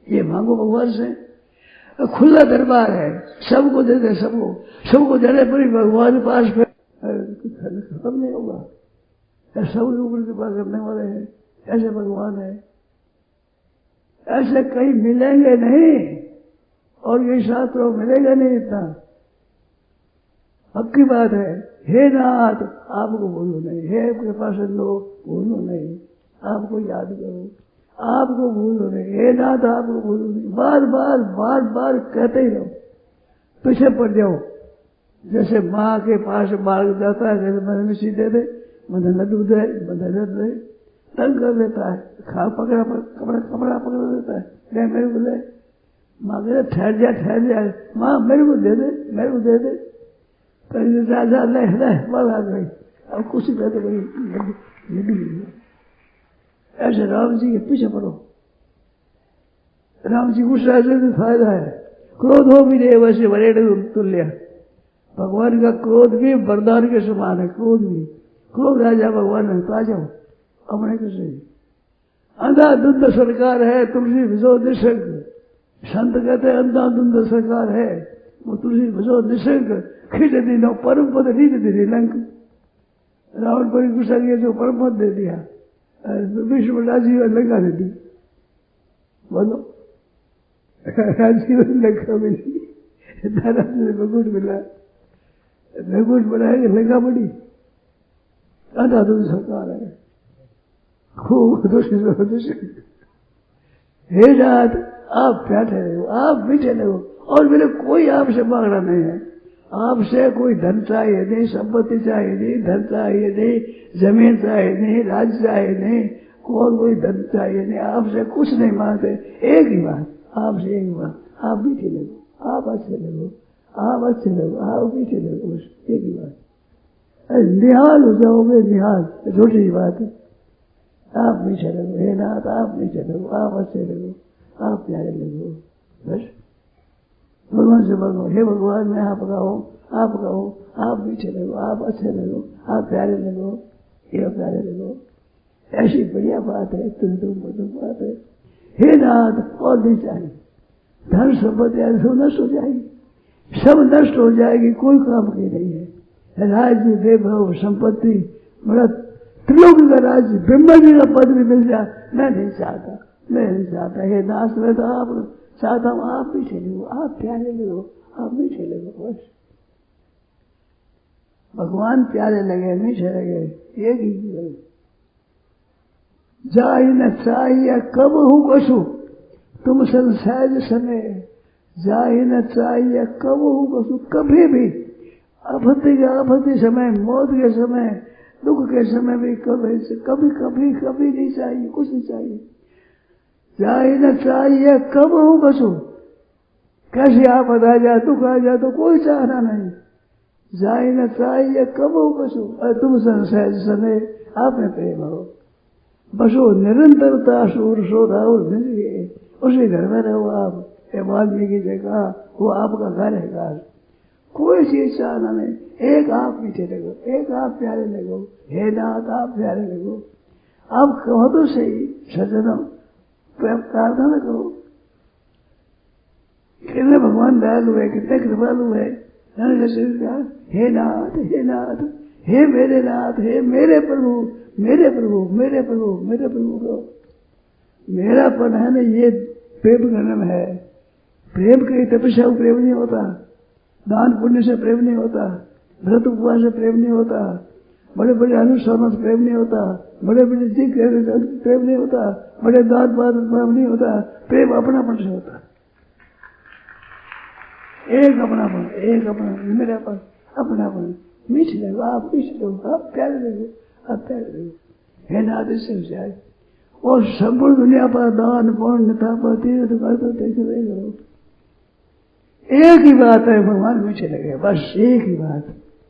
ये मांगो भगवान से। खुला दरबार है, सबको दे दे, सबको देने पर ही भगवान के पास खत्म नहीं होगा। सब लोग कृपा करने वाले हैं, ऐसे भगवान है। ऐसे कहीं मिलेंगे नहीं, और ये शास्त्रों मिलेगा नहीं इतना, पक्की बात है। हे नाथ आपको भूलो नहीं, हे कृपा सिंधु भूलो नहीं, आपको याद करो, आपको भूलो नहीं, हे नाथ आपको भूलो नहीं, बार बार बार बार कहते ही रहो, पीछे पड़ जाओ। जैसे माँ के पास बालक जाता है, जैसे मैंने मिर्ची दे दे, मुझे लड्डू दे, मुझे लड्डू दे, तंग कर देता है, कपड़ा पकड़ देता है, ले मेरे को दे। माँ कहते ठहर जा, माँ मेरे को दे दे, मेरे को दे दे। कहीं राजा ले बल आ गई, अब कुछ ही कहते भाई ऐसे राम जी के पीछे पड़ो। राम जी उस राजा से फायदा है, क्रोध हो भी नहीं वैसे वरेड़ तुल्य। भगवान का क्रोध भी वरदान के समान है, क्रोध भी। क्रोध राजा भगवान है, तो आ जाओ अपने कैसे। अंधा धुंध सरकार है, तुलसी भजो निशंक। संत कहते हैं अंधा धुंध सरकार है, वो तुलसी भजो निशंक। खिच दिनो परम पद रीत दे लंक। रावण पर गुस्सा किया जो परम पद दे दिया, विष्णु राजीव लंका दे दी। बोलो राजीव लंका मिली, दादा से मुकुट मिला, मुकुट बनाएंगे लंका बड़ी। अंधा धुंध सरकार है, खूब दूषित। हे नाथ आप बैठे रहो, आप बैठे रहो, और मेरे कोई आपसे मांगना नहीं है। आपसे कोई धन चाहिए नहीं, संपत्ति चाहिए नहीं, धन चाहिए नहीं, जमीन चाहिए नहीं, राज्य चाहिए नहीं, कोई धन चाहिए नहीं, आपसे कुछ नहीं मांगते। एक ही बात, आपसे एक बात, आप बैठे लगो, आप अच्छे लगो, आप अच्छे लगो, आप बैठे लगो, बस एक ही बात। निहाल हो जाओगे, निहाल, छोटी बात है। आप मीठे लगो, हे नाथ आप मीठे लगो, आप अच्छे लगो, आप प्यारे लगो, बस भगवान से मांगो। हे भगवान मैं आपका हूँ, आपका हूँ, आप मीठे लगो, आप अच्छे लगो, आप प्यारे लगो, ये प्यारे लगो। ऐसी बढ़िया बात है, तुम बात है। हे नाथ और नहीं चाहिए, धन संपत्ति सब नष्ट हो जाएगी, सब नष्ट हो जाएगी, कोई काम की नहीं है। राज्य वैभव संपत्ति, बड़ा त्रिलोक का राज्य, ब्रह्मा जी का पद भी मिल जाए, मैं नहीं चाहता, मैं नहीं चाहता। हे नाथ मैं तो आप चाहता हूँ, आप मीठे लगो, आप प्यारे लगो, आप मीठे लगो, बस भगवान प्यारे लगे, मीठे लगे, एक ही लगे। जाहि न चाहिए कब हूँ कछु तुम संसहज समय, जाहि न चाहिए कब हूँ कछु, कभी भी आपत्ति समय, मौत के समय, दुख के समय भी कभी कभी नहीं चाहिए, कुछ नहीं चाहिए। जाहि न चाहिए कब हूँ कछु, कैसे आप आ जाए, दुख आ जाए तो कोई चाहना नहीं। जाहि न चाहिए कब हूँ कछु, तुम संसहज समय, आप में प्रेम हो, बसो निरंतरता सूर शोधा और जिंदगी, उसी घर में रहो आप। वाल्मीकि जी कहा वो आपका घर है, घर कोई चीज चाहना नहीं, एक आप मीठे लगो, एक आप प्यारे लगो, हे नाथ आप प्यारे लगो। आप कहो तो सही सज्जनों, प्रार्थना करो, कितने भगवान दयालु है, कितने कृपालु है। हे नाथ, हे नाथ, हे मेरे नाथ, हे मेरे प्रभु, मेरे प्रभु, मेरे प्रभु, मेरे प्रभु को मेरापन है ना, ये प्रेम जन्म है। प्रेम की तपस्या प्रेम नहीं होता, दान पुण्य से प्रेम नहीं होता, व्रत उपवास से प्रेम नहीं होता, बड़े बड़े अनुष्ठानों से प्रेम नहीं होता, बड़े बड़े जी प्रेम नहीं होता, बड़े दान बाद प्रेम नहीं होता। प्रेम अपनापन से होता, एक अपनापन, एक अपना मेरापन, अपनापन। मीठे लगो, आप मीठे लगो, आप प्यारे लगो, आप प्यारे लगो। हे नाथ इससे जाए, और संपूर्ण दुनिया पर दान पुण्य तप तीर्थ करते करो, एक ही बात है, भगवान मीठे लगे, बस एक ही बात,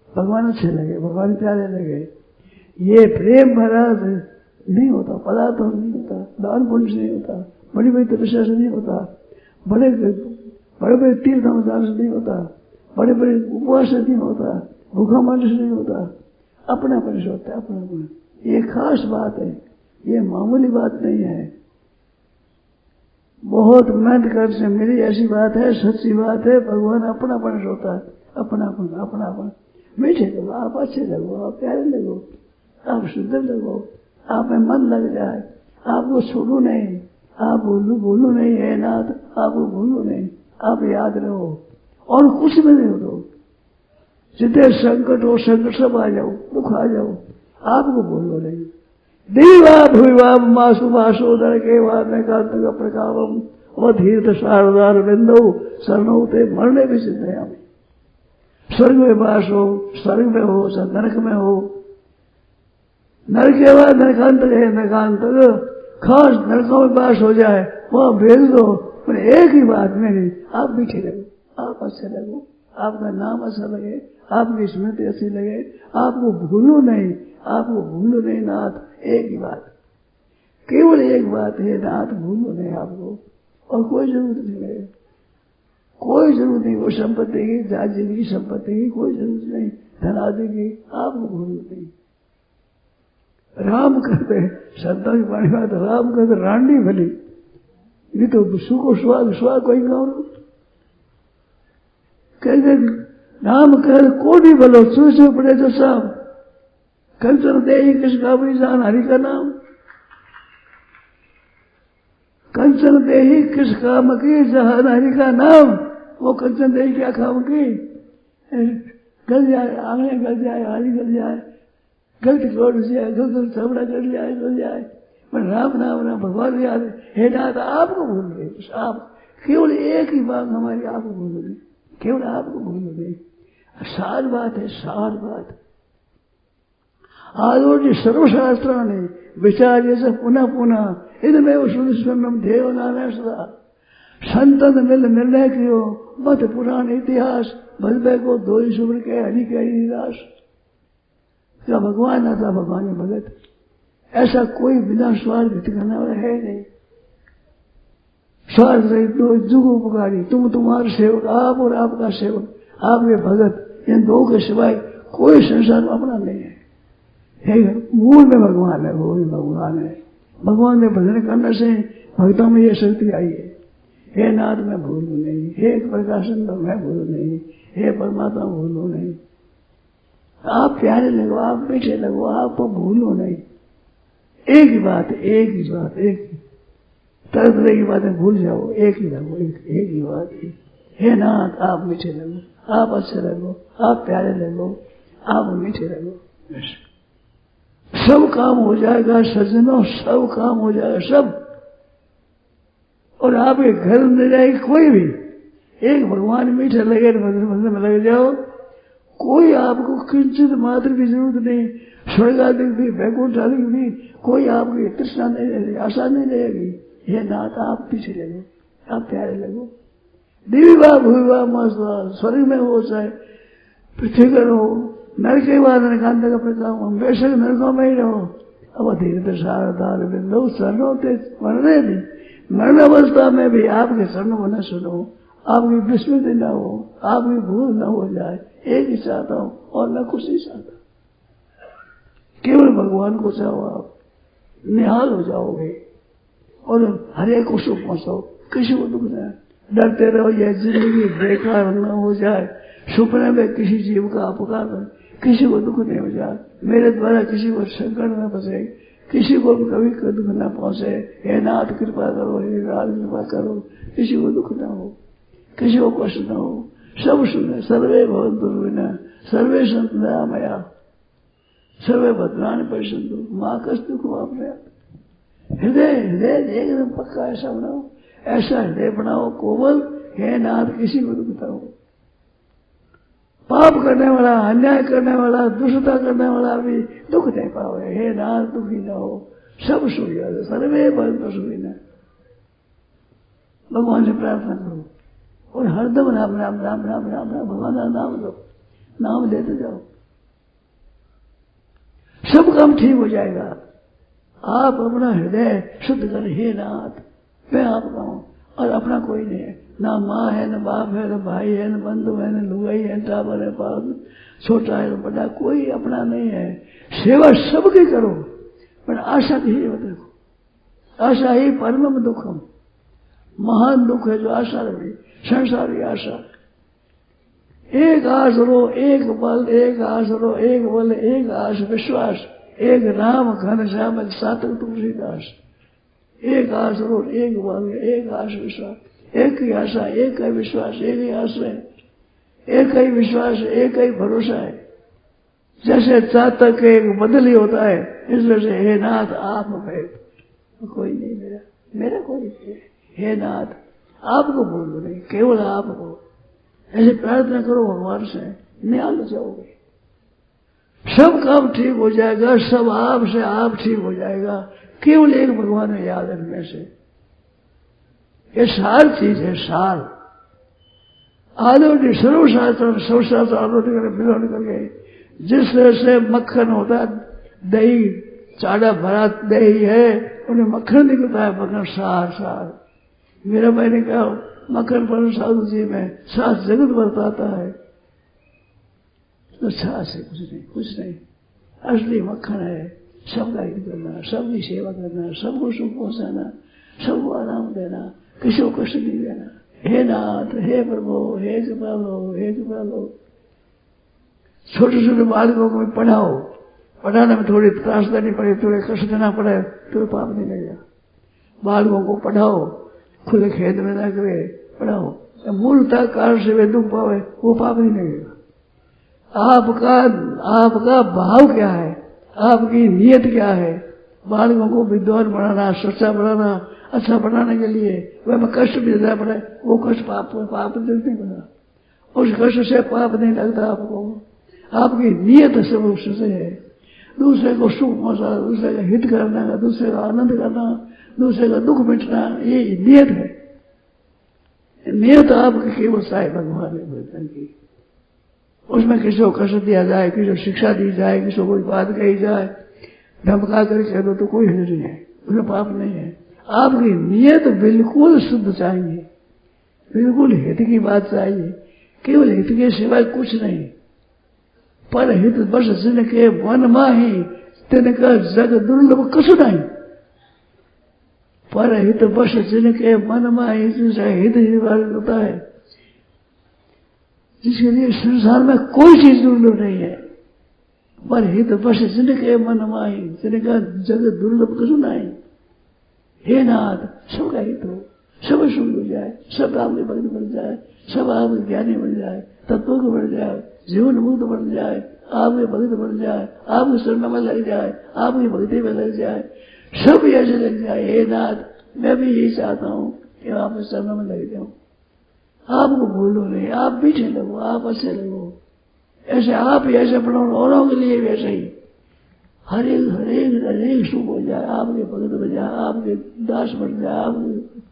भगवान अच्छे लगे, भगवान प्यारे लगे। ये प्रेम भरा नहीं होता, पदार्थ नहीं होता, दान पुण्य से नहीं होता, बड़ी बड़ी तपस्या से नहीं होता, बड़े बड़े तीर्थ अनुसार से नहीं होता, बड़े बड़े उपवास से नहीं होता, भूखा मन से नहीं होता, अपना पर से होता है, अपना। ये खास बात है, ये मामूली बात नहीं है, बहुत मेहनत कर से मेरी ऐसी बात है, सच्ची बात है। भगवान अपनापन से होता है, अपनापन, अपनापन। मीठे लगो, आप अच्छे लगो, आप प्यारे लगो, आप सुंदर लगो, आप में मन लग जाए, आपको छोड़ू नहीं, आप भूलो नहीं है नाथ, आपको भूलो नहीं, आप याद रहो और कुछ में नहीं हो। जितने संकट हो, संकट सब आ जाओ, दुख आ जाओ, आपको भूलो नहीं। देवा भूवाम मासु मासोदर के वाद में कार्तिक प्रकावम अवधीर्थ शारदार बिंदु शरणोते मरने भी सिद्ध है। हमें स्वर्ग में वास हो, स्वर्ग में हो, नरक में हो, नरक के बाद नरकांतक है, नरकांतक खास नरकों में वास हो जाए, वहां भेज दो, पर एक ही बात में नहीं, आप मीठे लगो, आप अच्छे लगो, आपका नाम अच्छा लगे, आपकी स्मृति अच्छी लगे, आपको भूलो नहीं, आपको भूलो नहीं नाथ। एक ही बात, केवल एक बात है नाथ, भूलो नहीं आपको, और कोई जरूरत नहीं है, कोई जरूरत नहीं। वो संपत्ति की, राज्य की, संपत्ति की कोई जरूरत नहीं, धन आदि की, आपको भूलो नहीं। राम कहते श्रद्धा की पानी बात, राम कहते रांडी भली, नहीं तो सुखो स्वाग, स्वाग कोई गाँव कहते राम कह कोटि भलो चूसे पड़े तो साम, कंचन दे ही किस काबरी जान हरि का नाम, कंचन दे ही किस काम की जहान हरि का नाम। वो कंचन दे क्या काम की, गल जाए आंगने, गल जाए हरी, गल जाए गलत कोट जाए, गलत चमड़ा कर जाए, गल जाए, पर राम नाम ना भगवान याद है नाथ। आपको भूल गए, आप केवल एक ही बात हमारी, आपको भूल गए, केवल आपको भूल गए। सार बात है, सार बात आदि सर्वशास्त्रा ने विचार जैसे पुनः पुनः इनमें सुनिस्वरम देव नारायण सदा संतन मिल निर्णय कियो मत पुराण इतिहास भजबे को दो ही सुब्र के हरि के हरिदास। क्या भगवान आता भगवान भगत, ऐसा कोई बिना स्वार्थ हित करने वाला है नहीं। स्वार्थ रहित दो जुग उपकारी, तुम तुम्हारे सेवक, आप और आपका सेवक, आपके भगत, इन दो के सिवाय कोई संसार में अपना नहीं है। मूल में भगवान है, वो भी भगवान है। भगवान ने भजन करने से भक्तों में ये शक्ति आई है। हे नाथ मैं भूलू नहीं, हे प्रकाशन तो मैं भूलू नहीं, हे परमात्मा भूलू नहीं। आप प्यारे लगो, आप मीठे लगो, आपको भूलो नहीं। एक ही बात, एक ही बात, एक तरह तरह की बातें भूल जाओ, एक ही लगो, एक ही बात है। हे नाथ आप मीठे लगो, आप अच्छे लगो, आप प्यारे लगो, आप मीठे लगो, सब काम हो जाएगा सज्जनों, सब काम हो जाएगा सब। और आपके घर में जाएगी कोई भी, एक भगवान मीठे लगे मंदिर में लग जाओ, कोई आपको किंचित मात्र की जरूरत नहीं। स्वर्ग आदि भी, वैकुंठ आदि भी, कोई आपकी तृष्णा नहीं रहेगी, आशा नहीं रहेगी। ये नाथ आप पीछे लगो, आप प्यारे लगो। दिव्य भूवा मस्त स्वर्ग में हो चाहे पृथ्वी पर हो, नरक के बाद नरकांत का प्रताप, बेशक नरकों में ही रहो। अब धीरे शारदार बिंदु शरणों मरने भी, मरण अवस्था में भी आपके शरणों में न सुनो, आपकी विस्मृति न हो, आपकी भूल न हो जाए। एक ही चाहता हूं और न कुछ ही चाहता, केवल भगवान को चाहो, आप निहाल हो जाओगे और हर एक को सुख पहुंचाओ, किसी को दुख न। डरते रहो यह जिंदगी बेकार न हो जाए, सुपने में किसी जीव का अपकार न, किसी को दुख नहीं हो जाए, मेरे द्वारा किसी को संकट न फंसे, किसी को कभी दुख न पहुंचे। हे नाथ कृपा करो, हे नाथ कृपा करो, किसी को दुख न हो, किसी को कष्ट न हो, सब सुने। सर्वे भवन्तु सुखिनः, सर्वे सन्तु दयामया, सर्वे भद्राणि पश्यन्तु मा कश्चित् दुःखं प्राप्नुयात्। हृदय हृदय एकदम पक्का ऐसा बनाओ, ऐसा हृदय बनाओ कोमल, हे नाथ किसी को दुख न हो। पाप करने वाला, अन्याय करने वाला, दुष्टता करने वाला भी दुख नहीं पाओगे। हे नाथ दुखी न हो, सब सुख जाए। सर्वे भवन्तु सुखिनः, भगवान से प्रार्थना करो और हरदम राम राम राम राम राम राम भगवान का नाम लो, नाम लेते जाओ, सब काम ठीक हो जाएगा। आप अपना हृदय शुद्ध करें। हे नाथ मैं आपका हूं और अपना कोई नहीं है, ना माँ है, न बाप है, न भाई है, न बंधु है, न लुगाई है, टाबर है, पाप छोटा है, बड़ा कोई अपना नहीं है। सेवा सबकी करो, पर आशा ही मत रखो। आशा ही परम दुखम, महान दुख है जो आशा रहे, संसारी आशा। एक आस रो, एक बल, एक आस रो, एक बल, एक आस विश्वास, एक राम घन श्याम सातक तुलसीदास। एक आस और एक भाग्य, एक आस विश्वास, एक ही आशा, एक ही विश्वास, एक ही आश्रय, एक ही विश्वास, एक ही भरोसा है। जैसे चातक एक बदली होता है, इसलिए से हे नाथ आप है, कोई नहीं मेरा, मेरा कोई नहीं है। हे नाथ आपको बोलो नहीं, केवल आपको। ऐसे प्रार्थना करो भगवान से, निहाल जाओगे, सब काम ठीक हो जाएगा, सब आपसे आप ठीक हो जाएगा। केवल एक भगवान में याद रखने से। ये सार चीज है, सार आलोटी सर्वशास्त्र, सर्वशास्त्र आलोटी करके मिलन करके जिस तरह से मक्खन होता है, दही चाड़ा भरा दही है, उन्हें मक्खन निकलता है, मक्खन सार सार। मेरा मैंने कहा मक्खन पर साधु जी में सात जगत बरताता है, तो सास है कुछ नहीं, कुछ नहीं। असली मक्खन है सबका हित करना, सबकी सेवा करना, सबको सुख पहुंचाना, सबको आराम देना, किसी को कष्ट नहीं देना। हे नाथ, हे प्रभु, हे कृपालो, हे कृपालो। छोटे छोटे बालकों को पढ़ाओ, पढ़ाने में थोड़ी त्रास देनी पड़े, थोड़े कष्ट देना पड़े तो पाप नहीं लगेगा। बालकों को पढ़ाओ, खुले खेत में ना करे, पढ़ाओ, मूलता कारण से वे दुख पावे, वो पाप नहीं लगेगा। आपका भाव क्या है, आपकी नियत क्या है। बालकों को विद्वान बनाना, सच्चा बनाना, अच्छा बनाने के लिए वह कष्ट भी देना पड़े, वो कष्ट पाप नहीं बना, उस कष्ट से पाप नहीं लगता आपको। आपकी नियत सब उससे है, दूसरे को सुख पहुंचाना, दूसरे का हित करना, दूसरे का आनंद करना, दूसरे का दुख मिटना, ये नियत है। नियत आपकी केवल साई भगवान भजन की। उसमें किसी को कष्ट दिया जाए, किसी को शिक्षा दी जाए, किसी को कोई बात कही जाए, धमका कर कह दो तो कोई हित नहीं है, उसमें पाप नहीं है। आपकी नियत बिल्कुल शुद्ध चाहिए, बिल्कुल हित की बात चाहिए, केवल हित के सिवाय कुछ नहीं। पर हित बस जिनके मन माही, तिनका जग दुर्लभ कछु नहीं। पर हित बस जिनके मन माही, जिनसे हित ही होता है, जिसके लिए संसार में कोई चीज दुर्लभ नहीं है। पर हित बस जिनके मन माही, जिनका जग दुर्लभ कछु नहीं। हे नाथ सबका हित हो, सब सुख हो जाए, सब आपके भक्त बन जाए, सब आपके ज्ञानी बन जाए, तत्वों को बढ़ जाए, जीवन मुक्त बन जाए, आपके भक्त बन जाए, आपके शरण में लग जाए, आपकी भक्ति में लग जाए, सब ऐसे लग जाए। हे नाथ मैं भी यही चाहता हूँ कि आपके शरण में लग जाऊं, आपको भूलो नहीं, आप पीछे लगो, आप अच्छे लगो। ऐसे आप ही ऐसे बनाओ, औरों के लिए भी ऐसे ही हर एक सुख हो जाए, आपके भगत बन जाए, आपके दास बन जाए। आपके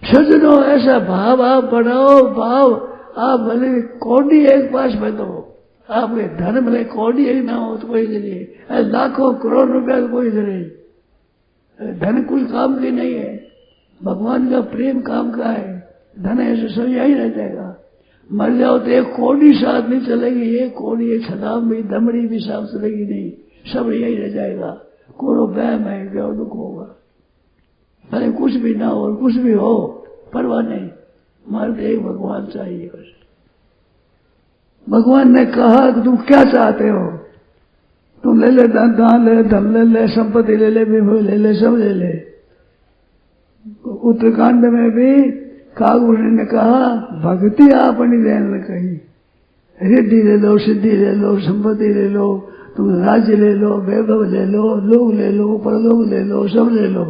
सज्जनों ऐसा भाव आप बनाओ, भाव आप भले कौड़ी एक पास में दो, आपके धन भले कौड़ी एक ना हो तो कोई नहीं, लाखों करोड़ रुपया तो कोई नहीं। धन कुछ काम की नहीं है, भगवान का प्रेम काम का है। धन ऐसे सब यही रह जाएगा। मर जाओ तो एक कौड़ी साथ नहीं चलेगी, एक कौड़ी एक छलाम भी दमड़ी भी साथ चलेगी नहीं, सब यही रह जाएगा। कोरो वहम है, क्या दुख होगा, भले कुछ भी ना हो, कुछ भी हो परवाह नहीं, मर्द एक भगवान चाहिए बस। भगवान ने कहा कि तुम क्या चाहते हो, तुम ले ले, दान ले, धन ले ले, संपत्ति ले ले, विभव ले ले, सब ले ले। उत्तरकांड में भी कागभूषण ने कहा भक्ति आपनी देन कही, रिद्धि ले लो, सिद्धि ले लो, संपत्ति ले लो, तुम राज्य ले लो, वैभव ले लो, लोग ले लो, परलोक ले लो, सब ले लो।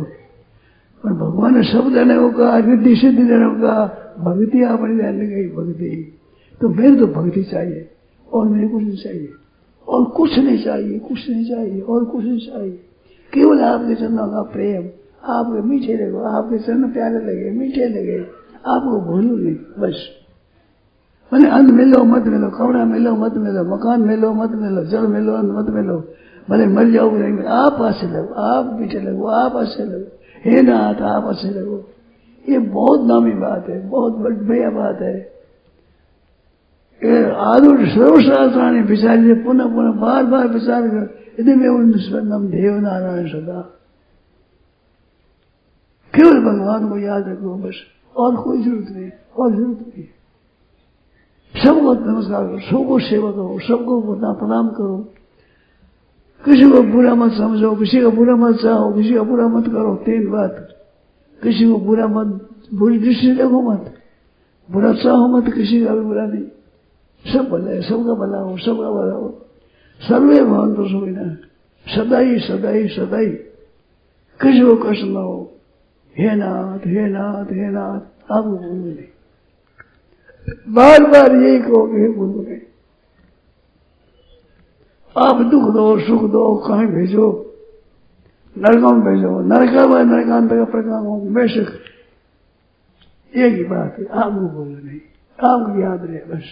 पर भगवान ने सब देने को कहा, रिद्धि सिद्धि देने को कहा, भक्ति आपनी देने कही। भक्ति तो मेरे तो भक्ति चाहिए और मेरे कुछ नहीं चाहिए, और कुछ नहीं चाहिए, कुछ नहीं चाहिए, और कुछ नहीं चाहिए। केवल आपके चरणों का प्रेम, आपके मीठे लगे, आपके चरण प्यारे लगे, मीठे लगे, आपको भूलू नहीं बस। मैंने अन्न मिलो मत मिलो, कपड़ा मिलो मत मिलो, मकान मिलो मत मिलो, जल मिलो मत मिलो, भले मर जाओ रहेंगे, आप अच्छे लगो, आप मीठे लगो, आप अच्छे लगो। हे नाथ आप अच्छे लगो। ये बहुत नामी बात है, बहुत बढ़िया बात है। आदुर सर्वशास्त्राणी विचार पुनः पुनः बार बार विचार कर, यदि मैं उन स्वर्णम देव नारायण सदा, केवल भगवान को याद रखो बस, और कोई जरूरत नहीं, और जरूरत नहीं। सबको नमस्कार करो, सबको सेवा करो, सबको प्रणाम करो, किसी को बुरा मत समझो, किसी का बुरा मत चाहो, किसी का बुरा मत करो। 3 बात। किसी को बुरा मत, बुरी दृष्टि देखो मत, बुरा चाहो मत, किसी का भी बुरा नहीं। सब भला है, सबका भला हो, सबका भला हो। सर्वे भवन्तु सुखिनः, सदाई सदाई सदाई किसी को कष्ट न हो। हे नाथ हे नाथ हे नाथ, आप भूलो नहीं। बार बार यही कहो कि हे भूलो नहीं। आप दुख दो सुख दो, कहीं भेजो, नरकों में भेजो, नरकांत का प्रकार हो, बेशक एक ही बात है, आपको बोलो नहीं, आपको याद रहे बस।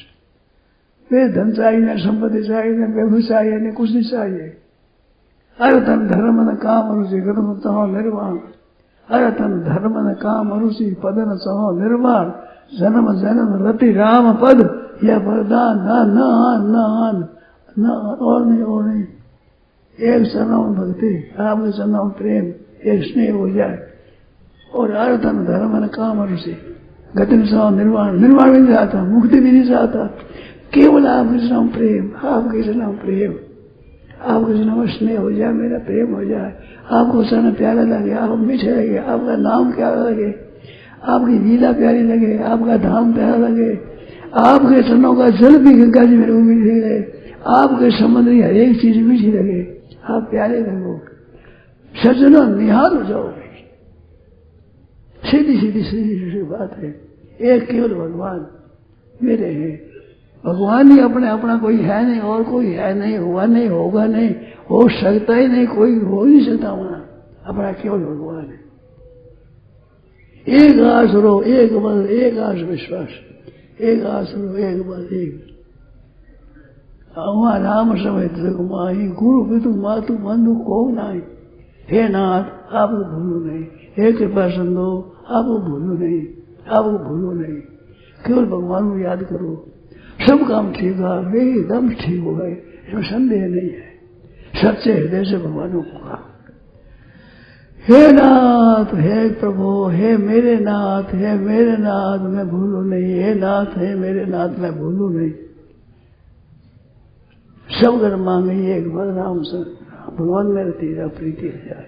वे धन चाहिए न संपत्ति चाहिए न व्यवसाय चाहिए न कुछ नहीं चाहिए। अरे तन धर्म न काम रुचि कर्म चाहो निर्वाण, अरे तन धर्म न काम रुचि पद न चाहो निर्वाण, जन्म जन्म रति राम पद यह वरदान न और नहीं। एक चरणाम भक्ति, आपके चरणाम प्रेम, एक स्नेह हो जाए। और अरे तन धर्म न काम रुचि गति न चाहो निर्वाण भी नहीं चाहता, मुक्ति भी नहीं चाहता, केवल आपके नाम प्रेम, आपके नाम प्रेम, आपके नाम स्नेह हो जाए, मेरा प्रेम हो जाए। आपको चरण प्यारा लगे, आप मीठे लगे, आपका नाम प्यारा लगे, आपकी लीला प्यारी लगे, आपका धाम प्यारा लगे, आपके चरणों का जल भी गंगा जी मेरे को मीठी लगे, आपके समुद्री हर एक चीज मीठी लगे, आप प्यारे लगो। सज्जनों निहाल हो जाओगे। सीधी सीधी सीधी सीधी बात है। एक केवल भगवान मेरे हैं। भगवान ही अपना कोई है नहीं, और कोई है नहीं, हुआ नहीं, होगा नहीं, हो सकता ही नहीं, कोई हो नहीं सकता होना। अपना केवल भगवान है। एक आस रो, एक बल, एक आस विश्वास, एक आस रो, एक बल, एक वहां राम समेत माही गुरु पितु मातु बंधु को नहीं। हे नाथ आपको भूलो नहीं, हे कृपा सिंधु आपको भूलो नहीं, आपको भूलो नहीं। केवल भगवान को याद करो, सब काम ठीक है, वे एकदम ठीक हो गए, इसमें संदेह नहीं है। सच्चे हृदय से भगवान को कहा, हे नाथ हे प्रभु, हे मेरे नाथ, हे मेरे नाथ मैं भूलू नहीं, हे नाथ हे मेरे नाथ मैं भूलू नहीं। सब घर मांगे एक बार राम से, भगवान मेरा तेरा प्रीति हो जाए,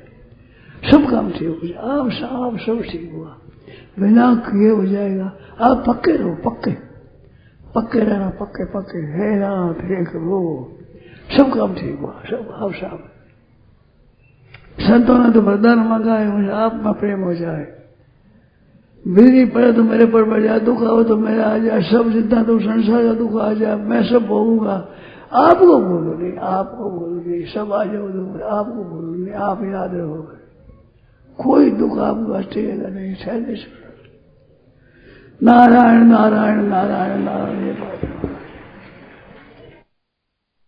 सब काम ठीक हो जाए। आप सब ठीक हुआ, बिना किए हो जाएगा। आप पक्के रहो, पक्के रहना, पक्के। हे नाथ हे प्रभु, सब काम ठीक हुआ, सब आप साहब। संतों ने तो वरदान मांगा है, मुझे आप में प्रेम हो जाए, बिजली पड़े तो मेरे पर पड़ जाए, दुख आओ तो मेरा आ जाए, सब जितना तो संसार का दुख आ जाए, मैं सब भोगूंगा। आपको बोलो नहीं, आपको बोलो नहीं, सब आ जाओ दुख, आपको बोलो नहीं, आप याद रहोगे। कोई दुख आपको हटेगा नहीं। नारायण नारायण नारायण नारायण।